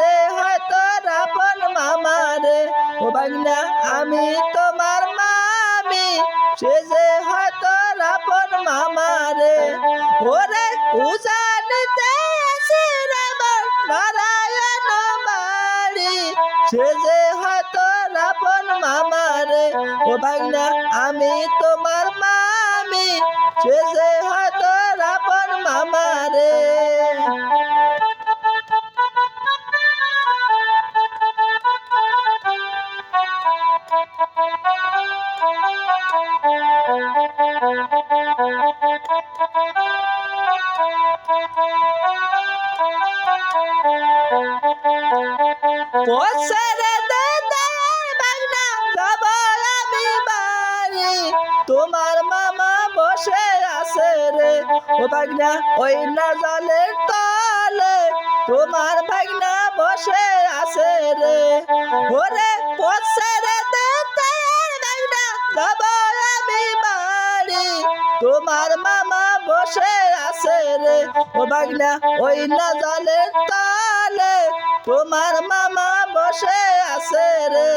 যে হয়তো আপন মামা রে ও ভাগনা আমি তোমার মামি সে যে হয়তো আপন মামা রে ওরে উজানিতে আছে আমার নারায়ণ বাড়ি সে যে হয়তো আপন মামা রে ও ভাগনা আমি তোমার মামি সে যে হয়তো আপন মামা রে পছরে দে বাগনা যাব আমি বাড়ি তোমার মামা বসে আছে রে ও বাগনা ওই না জলের তলে তোমার ভাগনা বসে আছে রে ওরে পছরে দে বাগনা যাব আমি বাড়ি তোমার মামা বসে আছে রে ও বাগনা ওই না জলের তলে তোমার মামা বসে আছে রে